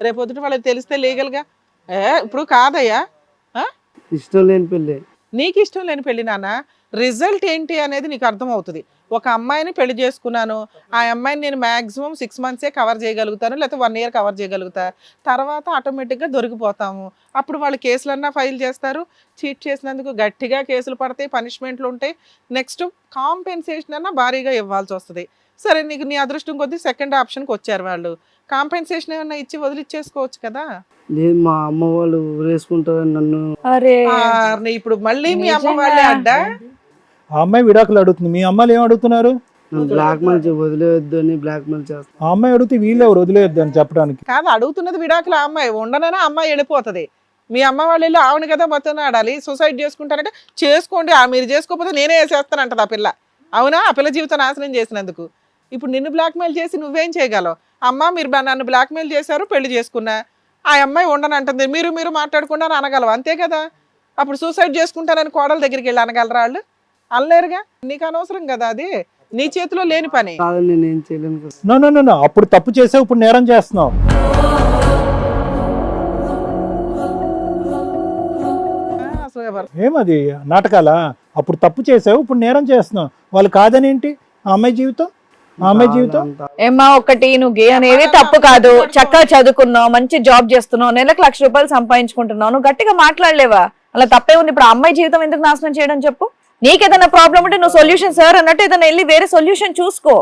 రేపొద్దుట వాళ్ళకి తెలిస్తే లీగల్గా ఇప్పుడు కాదయ్యా. ఇష్టం లేని పెళ్ళి. నీకు ఇష్టం లేని పెళ్లి నాన్న, రిజల్ట్ ఏంటి అనేది నీకు అర్థమవుతుంది. ఒక అమ్మాయిని పెళ్లి చేసుకున్నాను, ఆ అమ్మాయిని నేను మ్యాక్సిమం 6 months కవర్ చేయగలుగుతాను, లేకపోతే 1 year కవర్ చేయగలుగుతా. తర్వాత ఆటోమేటిక్గా దొరికిపోతాము. అప్పుడు వాళ్ళు కేసులన్నా ఫైల్ చేస్తారు, చీట్ చేసినందుకు గట్టిగా కేసులు పడతాయి, పనిష్మెంట్లు ఉంటాయి. నెక్స్ట్ కాంపెన్సేషన్ అన్నా భారీగా ఇవ్వాల్సి వస్తుంది. సరే, నీకు నీ అదృష్టం కొద్దీ సెకండ్ ఆప్షన్కి వచ్చారు వాళ్ళు. కాంపెన్సేషన్ ఏమన్నా ఇచ్చి వదిలిచ్చేసుకోవచ్చు కదా. లేదు, మా అమ్మ వాళ్ళు ఊరేసుకుంటారని నన్ను. అరే ఇప్పుడు మళ్ళీ మీ అమ్మ వాళ్ళే అడ్డా. ఆ అమ్మాయి విడాకులు అడుగుతుంది, మీ అమ్మాయిలు ఏం అడుగుతున్నారు? బ్లాక్ మెయిల్ వదిలేయొద్దు అని బ్లాక్ మెయిల్ చేస్తాను. ఆ అమ్మాయి అడిగితే వీళ్ళెవరు వదిలేయొద్దు అని చెప్పడానికి? కాదు, అడుగుతున్నది విడాకులు. ఆ అమ్మాయి ఉండనైనా అమ్మాయి వెళ్ళిపోతుంది. మీ అమ్మ వాళ్ళు వెళ్ళి ఆవిడ కదా మొత్తం ఆడాలి. సూసైడ్ చేసుకుంటారంటే చేసుకోండి, మీరు చేసుకోకపోతే నేనే వేసేస్తానంటది ఆ పిల్ల. అవునా? ఆ పిల్ల జీవితం నాశనం చేసినందుకు. ఇప్పుడు నిన్ను బ్లాక్మెయిల్ చేసి నువ్వేం చేయగలవు? అమ్మ మీరు నన్ను బ్లాక్మెయిల్ చేశారు, పెళ్లి చేసుకున్నా, ఆ అమ్మాయి ఉండనంటుంది, మీరు మాట్లాడకుండా అనగలవు, అంతే కదా. అప్పుడు సూసైడ్ చేసుకుంటానని కోడల దగ్గరికి వెళ్ళి అనగలరా వాళ్ళు? అనలేరుగా. నీకు అనవసరం కదా, అది నీ చేతిలో లేని పని. కాదని నేను ఏం చేయలేను కదా. నో నో నో నో, అప్పుడు తప్పు చేసావు, ఇప్పుడు నేరం చేస్తున్నావు. అసలు ఏమది నాటకాలా? అప్పుడు తప్పు చేసావు, ఇప్పుడు నేరం చేస్తున్నావు. వాళ్ళు కాదని ఏంటి? ఆ అమ్మాయి జీవితం, ఆ అమ్మాయి జీవితం. ఏమ్మా, ఒకటి నువ్వు గే అనేది తప్పు కాదు. చక్కగా చదువుకున్నావు, మంచి జాబ్ చేస్తున్నావు, నెలకు ₹1,00,000 సంపాదించుకుంటున్నావు, నువ్వు గట్టిగా మాట్లాడలేవా? అలా తప్పే ఉంది. ఇప్పుడు అమ్మాయి జీవితం ఎందుకు నాశనం చేయడం చెప్పు? నీకేదైనా ప్రాబ్లం ఉంటే నువ్వు సొల్యూషన్ సార్ అన్నట్టు ఏదైనా వెళ్ళి వేరే సొల్యూషన్ చూసుకో.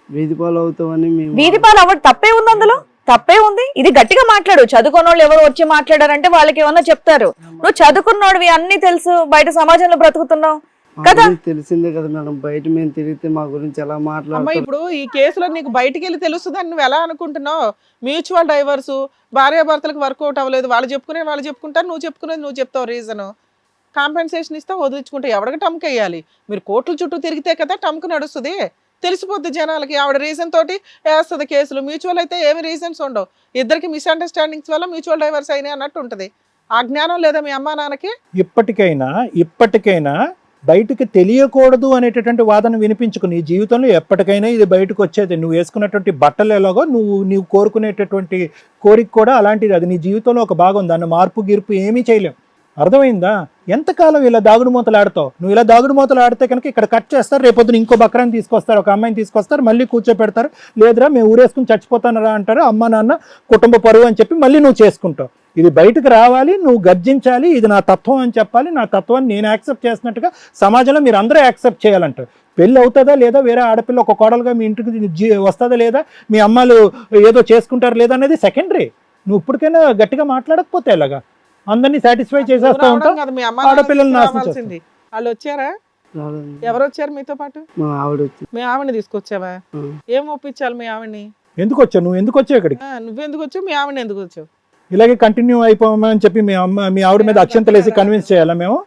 వీధి పాలు అవుతామని మేము. వీధి పాలు అవ్వడం తప్పే ఉంది, అందులో తప్పే ఉంది. ఇది గట్టిగా మాట్లాడు. చదువుకున్న వాళ్ళు ఎవరు వచ్చి మాట్లాడారంటే వాళ్ళకి ఏమన్నా చెప్తారు. నువ్వు చదువుకున్నోడివి, అన్ని తెలుసు, బయట సమాజంలో బ్రతుకుతున్నావు కదా. తెలిసిందే కదా మేడం, బయట మేము తిరిగితే మా గురించి ఎలా అమ్మ, మాట్లాడతారు. ఇప్పుడు ఈ కేసులో నీకు బయటికి వెళ్ళి తెలుస్తుంది అని నువ్వు ఎలా అనుకుంటున్నావు? మ్యూచువల్ డైవర్స్, భార్యాభర్తలకు వర్కౌట్ అవ్వలేదు, వాళ్ళు చెప్పుకుంటారు, నువ్వు చెప్పుకునేది నువ్వు చెప్తావు రీజన్. కాంపెన్సేషన్ ఇస్తే వదిలించుకుంటే ఎవరికి టమ్క్ వేయాలి? మీరు కోర్టుల చుట్టూ తిరిగితే కదా టమ్క్ నడుస్తుంది, తెలిసిపోద్ది జనాలకి. ఆవిడ రీజన్ తోటి వేస్తుంది కేసులు. మ్యూచువల్ అయితే ఏమి రీజన్స్ ఉండవు, ఇద్దరికి మిస్అండర్స్టాండింగ్స్ వల్ల మ్యూచువల్ డైవర్స్ అయినాయి అన్నట్టు ఉంటుంది. ఆ జ్ఞానం లేదా మీ అమ్మా నాన్నకి? ఇప్పటికైనా బయటకు తెలియకూడదు అనేటటువంటి వాదన వినిపించుకు. నీ జీవితంలో ఎప్పటికైనా ఇది బయటకు వచ్చేది. నువ్వు వేసుకున్నటువంటి బట్టలు ఎలాగో నువ్వు కోరుకునేటటువంటి కోరిక కూడా అలాంటిది. అది నీ జీవితంలో ఒక భాగం. దాన్ని మార్పు గిర్పు ఏమీ చేయలేం. అర్థమైందా? ఎంతకాలం ఇలా దాగుడు మూతలు ఆడతావు? నువ్వు ఇలా దాగుడు మూతలు ఆడితే కనుక ఇక్కడ కట్ చేస్తారు, రేపొద్దున ఇంకో బక్రాన్ని తీసుకొస్తారు, ఒక అమ్మాయిని తీసుకొస్తారు, మళ్ళీ కూర్చోపెడతారు. లేదురా మేము ఊరేసుకుని చచ్చిపోతానరా అంటారు. అమ్మ నాన్న కుటుంబ పరువు అని చెప్పి మళ్ళీ నువ్వు చేసుకుంటావు. ఇది బయటకు రావాలి, నువ్వు గర్జించాలి, ఇది నా తత్వం అని చెప్పాలి. నా తత్వాన్ని నేను యాక్సెప్ట్ చేసినట్టుగా సమాజంలో మీరు అందరూ యాక్సెప్ట్ చేయాలంటారు. పెళ్ళి అవుతుందా లేదా, వేరే ఆడపిల్ల ఒక కోడలుగా మీ ఇంటికి వస్తుందా లేదా, మీ అమ్మాలు ఏదో చేసుకుంటారు లేదా అనేది సెకండరీ. నువ్వు ఇప్పటికైనా గట్టిగా మాట్లాడకపోతే ఎలాగా? అందరినీ సాటిస్ఫై చేసేస్తా ఉంటావు, ఆడపిల్లలు నాశనం చేస్తావు. వాళ్ళు వచ్చారా? ఎవరు వచ్చారు మీతో పాటు? మా ఆవిడ వచ్చి. మీ ఆవిడని తీసుకొచ్చావా? ఏం ఒప్పించాలి మీ ఆవిడని? ఎందుకు వచ్చావు? నువ్వు ఎందుకు వచ్చావు ఇక్కడికి? నువ్వెందుకు వచ్చావు? మీ ఆవిడని ఎందుకు వచ్చావు? ఇలాగే కంటిన్యూ అయిపోమని చెప్పి మీ ఆవిడ మీద అక్షంతలేసి కన్విన్స్ చేయాలా మేము?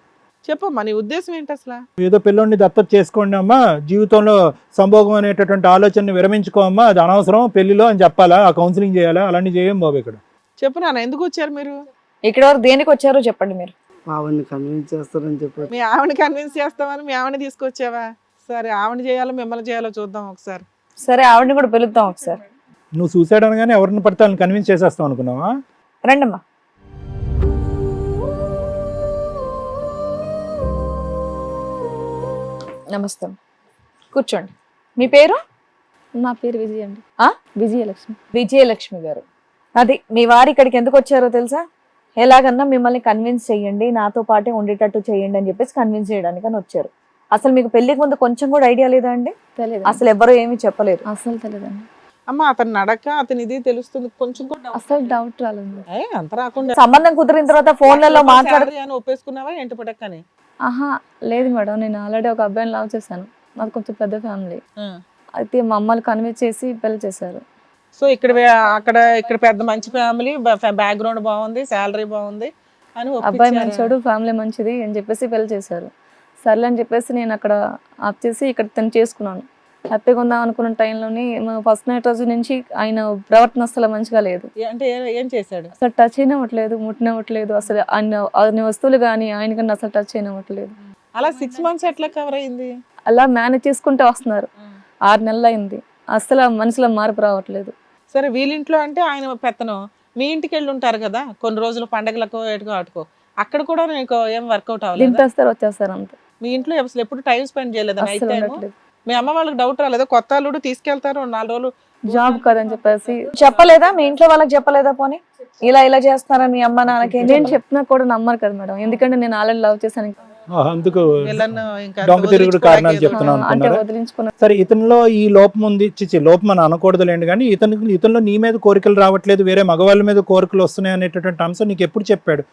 చెప్పమ్మా, నీ ఉద్దేశం ఏంటి అసలు? ఏదో పిల్లోడిని దత్తత చేసుకోండి అమ్మా, జీవితంలో సంభోగం అనేటటువంటి ఆలోచనని విరమించుకోమ్మా, అది అనవసరం పెళ్లిలో అని చెప్పాలా? ఆ కౌన్సిలింగ్ చేయాలా? అలాంటి చేయం బాబు ఇక్కడ. చెప్పు నాన్న, ఎందుకు వచ్చారు మీరు ఇక్కడ వరకు? దేనికి వచ్చారో చెప్పండి మీరు. ఆవిడని కన్విన్స్ చేస్తారని చెప్పారు. మీ ఆవిడని కన్విన్స్ చేస్తామని మీ ఆవిడని తీసుకొచ్చావా? సరే, ఆవిడ చేయాలో మిమ్మల్ని చేయాలో చూద్దాం ఒకసారి. సరే, ఆవిడని కూడా పిలుద్దాం ఒకసారి. నువ్వు సూసైడ్ అనగానే ఎవరిని పడితే వాళ్ళని కన్విన్స్ చేసేస్తావు అనుకున్నావా? రండమ్మా. నమస్తే, కూర్చోండి. మీ పేరు? నా పేరు విజయ అండి. విజయలక్ష్మి. విజయలక్ష్మి గారు, అది మీ వారు ఇక్కడికి ఎందుకు వచ్చారో తెలుసా? ఎలాగన్నా మిమ్మల్ని కన్విన్స్ చేయండి, నాతో పాటే ఉండేటట్టు చేయండి అని చెప్పేసి కన్విన్స్ చేయడానికి అని వచ్చారు. అసలు మీకు పెళ్లికి ముందు కొంచెం కూడా ఐడియా లేదా అండి? తెలియదు, అసలు ఎవరు ఏమీ చెప్పలేదు? అసలు తెలియదండి. అమ్మ, అతను నడక, అతని ఇది తెలుస్తుంది, కొంచెం కూడా అసలు డౌట్ రాలేదు. అంత రాకుండా సంబంధం కుదిరిన తర్వాత ఫోన్లలో మాట్లాడి ఒప్పేసుకున్నావా ఏంటి పడక్కని? ఆహా లేదు మేడం, నేను ఆల్రెడీ ఒక అబ్బాయిని లవ్ చేశాను. మాది కొంచెం పెద్ద ఫ్యామిలీ. అయితే మా అమ్మలు కన్విన్స్ చేసి పెళ్లి చేశారు. సో ఇక్కడ పెద్ద మంచి ఫ్యామిలీ, బ్యాక్గ్రౌండ్ బాగుంది, శాలరీ బాగుంది అని అబ్బాయి మంచోడు, ఫ్యామిలీ మంచిది అని చెప్పేసి పెళ్లి చేశారు. సర్లే అని చెప్పేసి నేను అక్కడ ఆప్ చేసి ఇక్కడ తను చేసుకున్నాను. హ్యాపీగా ఉందాం అనుకున్న టైంలోని ఫస్ట్ నైట్ రోజు నుంచి ఆయన ప్రవర్తన అసలు మంచిగా లేదు. అంటే ఏం చేశాడు? అసలు టచ్ అయినవ్వట్లేదు, ముట్టినవ్వట్లేదు, అసలు ఆయన వస్తువులు కానీ ఆయన కన్నా అసలు టచ్ అయినవ్వట్లేదు. అలా 6 months ఎట్లా కవర్ అయింది? అలా మేనేజ్ చేసుకుంటూ వస్తున్నారు. 6 నెలలు అయింది, అసలు మనుషుల మార్పు రావట్లేదు. సరే, వీళ్ళింట్లో అంటే ఆయన పెత్తనం, మీ ఇంటికి వెళ్ళి ఉంటారు కదా కొన్ని రోజులు పండగలకు ఎటుకో అటుకో, అక్కడ కూడా నీకు ఏం వర్కౌట్ అవ్వలేదు? దింపేస్తారు వచ్చేస్తారు అంతే. మీ ఇంట్లో అసలు ఎప్పుడు టైం స్పెండ్ చేయలేదు నైట్ అస్సలు టైం? ఉండట్లేదు. మీ అమ్మ వాళ్ళకి డౌట్ రాలేదా కొత్త అల్లుడు తీసుకెళ్తారు 4 రోజులు జాబ్ కదని చెప్పేసి చెప్పలేదా మీ ఇంట్లో వాళ్ళకి? చెప్పలేదా పోనీ ఇలా చేస్తున్నారని మీ అమ్మ నాన్నకి? నేను చెప్పినా కూడా నమ్మరు కదా మేడం, ఎందుకంటే నేను ఆల్రెడీ లవ్ చేశాను. అందుకు వీళ్ళను ఇంకా దొంగ తిరుగుడు కారణాలు వదిలించుకోలేక చెప్తున్నావు అంటే అనుకున్నారా? వదిలించుకున్నా. సరే, ఇతనిలో ఈ లోపం ఉంది, లోపం అని అనకూడదులేండి, కానీ ఇతనిలో నీ మీద కోరికలు రావట్లేదు, వేరే మగవాళ్ళ మీద కోరికలు వస్తున్నాయి అనేటటువంటి అంశం నీకు ఎప్పుడు చెప్పాడు?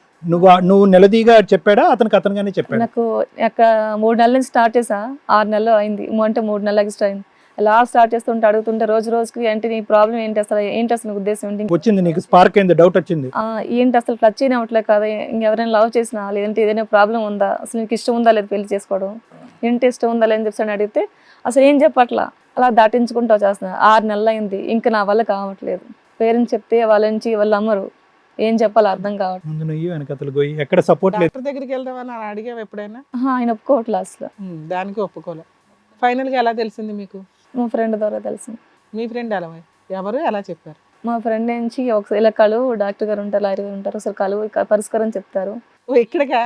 నువ్వు నిలదీగా చెప్పాడా అతనిగానే చెప్పాడు? నాకు 3 నెలల నుంచి స్టార్ట్ చేసా, 6 నెలలు అయింది, అంటే 3 నెలలు ఎక్స్ట్రా అయింది. అలా స్టార్ట్ చేస్తుంటే అడుగుతుంటే రోజు రోజుకి అంటే నీ ప్రాబ్లం ఏంటి అసలు ఉద్దేశం ఏంటి, వచ్చింది నీకు స్పార్క్ అయింది, డౌట్ వచ్చింది? ఏంటి అసలు టచ్ అయినా అవ్వట్లేదు కదా, ఇంకెవరైనా లవ్ చేసినా లేదంటే ఏదైనా ప్రాబ్లం ఉందా, అసలు నీకు ఇష్టం ఉందా లేదు పెళ్లి చేసుకోవడం, ఏంటి ఇష్టం ఉందా లేదని చెప్పి అడిగితే అసలు ఏం చెప్పట్లా, అలా దాటించుకుంటూ వచ్చేస్తున్నా. 6 నెలలు అయింది, ఇంకా నా వల్ల కావట్లేదు. పేరెంట్స్ చెప్తే వాళ్ళ నుంచి వాళ్ళు అమ్మరు, ఏం చెప్పాలో అర్థం కావట్లేదు. ముందు నువ్వు వెనకతలు పోయి ఎక్కడ సపోర్ట్ లేదు. డాక్టర్ దగ్గరికి వెళ్దామని అడిగావు ఎప్పుడైనా? ఆయన ఒప్పుకోవట్లేదు అసలు. దానికి ఒప్పుకోలే. ఫైనల్ గా ఎలా తెలిసింది మీకు? మా ఫ్రెండ్ ద్వారా తెలిసింది. మీ ఫ్రెండ్ ఎవరు ఎలా చెప్పారు? మా ఫ్రెండ్ నుంచి ఒకసారి ఇలా కలువు, డాక్టర్ గారు ఉంటారు, లాయర్ గారు ఉంటారు, ఒకసారి కలువు పరిష్కారం చెప్తారు ఇక్కడగా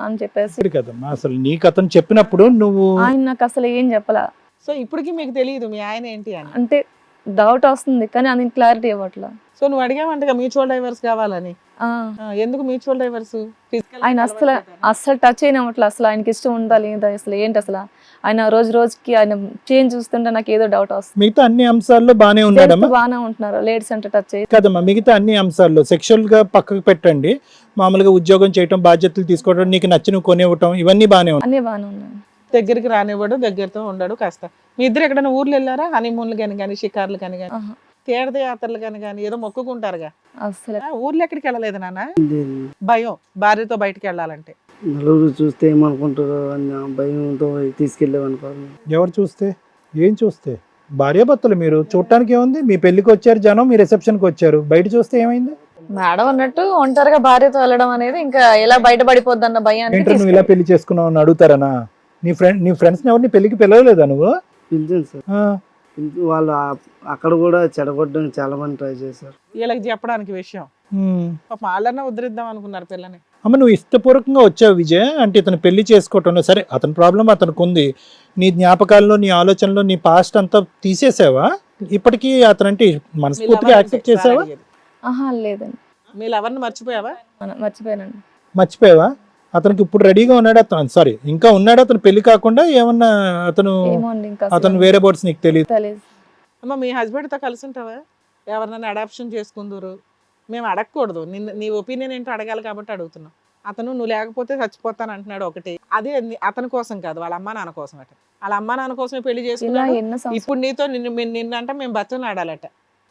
అని చెప్పేసి. ఇక్కడ కదమ్మా, అసలు నీకు అతను చెప్పినప్పుడు నువ్వు ఆయన నాకు అసలు ఏం చెప్పలా. సో ఇప్పటికి మీకు తెలియదు మీ ఆయన ఏంటి అని? అంటే డౌట్ వస్తుంది కానీ అది క్లారిటీ ఇవ్వట్లా. సో నువ్వు అడిగావంటగా మ్యూచువల్ డైవర్స్ కావాలని. ఎందుకు మ్యూచువల్ డైవర్స్? ఆయన అస్సలు టచ్ అయినట్లా, అసలు ఆయనకి ఇష్టం ఉందా లేదా, అసలు ఏంటి అసలు ఆయన రోజు రోజుకి ఆయన చేంజ్ చూస్తుంటే నాకు ఏదో డౌట్ వస్తుంది. మిగతా అన్ని అంశాల్లో బానే ఉన్నాడమ్మా? బాగానే ఉంటున్నారు, లేడీస్ అంటే టచ్ అయ్యి కదమ్మా, మిగతా అన్ని అంశాల్లో సెక్షువల్ గా పక్కకు పెట్టండి, మామూలుగా ఉద్యోగం చేయటం, బాధ్యతలు తీసుకోవడం, నీకు నచ్చి నువ్వు కొనివ్వటం, ఇవన్నీ బానే ఉన్నాయి. అన్నీ బాగానే ఉన్నాయి. దగ్గరికి రానివ్వడు, దగ్గరతో ఉండడు కాస్త. మీ ఇద్దరు ఎక్కడైనా ఊర్లు వెళ్ళారా? హనీమూన్లు కానీ షికార్లు కానీ తీర్థయాత్రలు కానీ ఏదో మొక్కుకుంటారుగా, అసలు ఊర్లో ఎక్కడికి వెళ్ళలేదు నాన్న? లేదు. భయం భార్యతో బయటకు వెళ్ళాలంటే. నలుగురు చూస్తే ఏమనుకుంటారో అన్న భయంతో తీసుకెళ్ళామనుకోవాలి. ఎవరు చూస్తే ఏం చూస్తే? భార్యాభర్తలు మీరు చూడటానికి ఏముంది? మీ పెళ్లికి వచ్చారు జనం, మీ రిసెప్షన్కి వచ్చారు, బయట చూస్తే ఏమైంది? మేడం అన్నట్టు ఒంటరిగా భార్యతో వెళ్ళడం అనేది ఇంకా ఎలా బయటపడిపోద్ది అన్న భయానికి ఏంటో నువ్వు ఇలా పెళ్లి చేసుకున్నావు అని అడుగుతారనా? నీ ఫ్రెండ్స్ ఎవరిని పెళ్లికి పిలవలేదా నువ్వు? పిలిచాను సార్. వాళ్ళు అక్కడ కూడా చెడగొట్టడానికి చాలా మంది ట్రై చేశారు. వీళ్ళకి చెప్పడానికి విషయం పాపం వాళ్ళన్నా ఉద్ధరిద్దాం అనుకున్నారు పిల్లని. అమ్మ, నువ్వు ఇష్టపూర్వకంగా వచ్చావు విజయ్, అంటే ఇతను పెళ్లి చేసుకోవటంలో సరే అతని ప్రాబ్లం అతనికి ఉంది, నీ జ్ఞాపకాల్లో నీ ఆలోచనలో నీ పాస్ట్ అంతా తీసేసావా? ఇప్పటికీ అతనంటే మనస్ఫూర్తిగా యాక్సెప్ట్ చేసావా? లేదండి. మీరు ఎవరిని మర్చిపోయావా? మర్చిపోయానండి. మర్చిపోయావా? అతనికి ఇప్పుడు రెడీగా ఉన్నాడు అతను, సారీ ఇంకా ఉన్నాడు అతను పెళ్లి కాకుండా? ఏమన్నా అతను వేరే బోర్డ్స్ నీకు తెలియదు? అమ్మ, మీ హస్బెండ్ తో కలిసి ఉంటావా? ఎవరినైనా అడాప్షన్ చేసుకుందరు? మేము అడగకూడదు, నీ ఒపీనియన్ ఏంటో అడగాలి కాబట్టి అడుగుతున్నాం. అతను నువ్వు లేకపోతే చచ్చిపోతాను అంటున్నాడు ఒకటి, అదే అతని కోసం కాదు, వాళ్ళ అమ్మా నాన్న కోసం అట. వాళ్ళ అమ్మా నాన్న కోసమే పెళ్లి చేసుకున్నాడు. ఇప్పుడు నీతో నిన్నంటే మేము బచ్చలు ఆడాలట,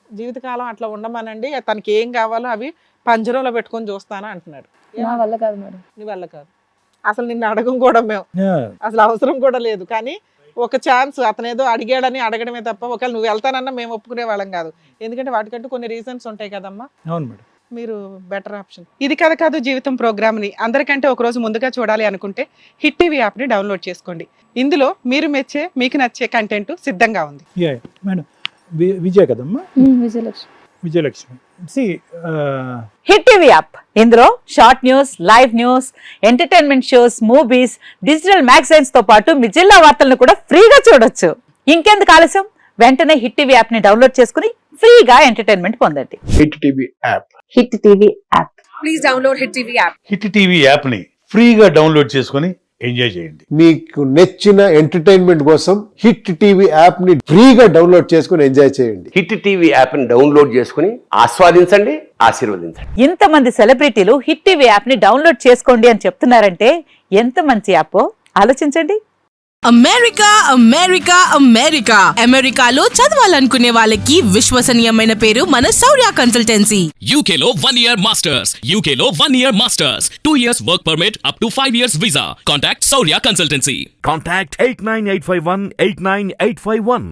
జీవితకాలం అట్లా ఉండమనండి, తనకి ఏం కావాలో అవి పంజరంలో పెట్టుకొని చూస్తాను అంటున్నాడు. నా వల్ల కాదు మేడం. నీ వల్ల కాదు, అసలు నిన్ను అడగం కూడా మేము, అసలు అవసరం కూడా లేదు. కానీ ఒక ఛాన్స్ అతను ఏదో అడిగాడని అడగడమే తప్ప ఒకవేళ నువ్వు వెళ్తానన్నా మేము ఒప్పుకునే వాళ్ళం కాదు, ఎందుకంటే వాటికంటూ కొన్ని రీజన్స్ ఉంటాయి కదమ్మా. అవును మేడం, మీరు బెటర్ ఆప్షన్. ఇది కథ కాదు జీవితం ప్రోగ్రామ్ని అందరికంటే ఒక రోజు ముందుగా చూడాలి అనుకుంటే హిట్ టీవీ యాప్ని డౌన్లోడ్ చేసుకోండి. ఇందులో మీరు మెచ్చే మీకు నచ్చే కంటెంట్ సిద్ధంగా ఉంది. మేడం విజయ్ కదమ్మా? విజయలక్ష్మి. హిట్ టీవీ యాప్, ఇందులో short news, live news, entertainment shows, movies, digital magazines తో పాటు మీ జిల్లా వార్తలను కూడా ఫ్రీగా చూడొచ్చు. ఇంకెందుకు ఆలస్యం, వెంటనే హిట్ టీవీ యాప్ ని డౌన్లోడ్ చేసుకుని ఫ్రీగా ఎంటర్టైన్మెంట్ పొందండి. Hit TV app. Hit TV app. Please download hit TV app. Hit TV app ని ఫ్రీగా డౌన్లోడ్ చేసుకొని ఎంజాయ్ చేయండి. మీకు నచ్చిన ఎంటర్టైన్మెంట్ కోసం హిట్ టీవీ యాప్ ని ఫ్రీగా డౌన్లోడ్ చేసుకుని ఎంజాయ్ చేయండి. హిట్ టీవీ యాప్ ని డౌన్లోడ్ చేసుకుని ఆస్వాదించండి, ఆశీర్వదించండి. ఇంతమంది సెలబ్రిటీలు హిట్ టీవీ యాప్ ని డౌన్లోడ్ చేసుకోండి అని చెప్తున్నారంటే ఎంత మంచి యాప్ ఆలోచించండి. అమెరికా అమెరికా అమెరికా అమెరికాలో చదవాలనుకునే వాళ్ళకి విశ్వసనీయమైన పేరు మన శౌర్య కన్సల్టెన్సీ. UK లో 1 year masters, UK లో 1 year masters, 2 years work permit up to 5 years visa. Contact Saurya Consultancy. Contact 89851 89851.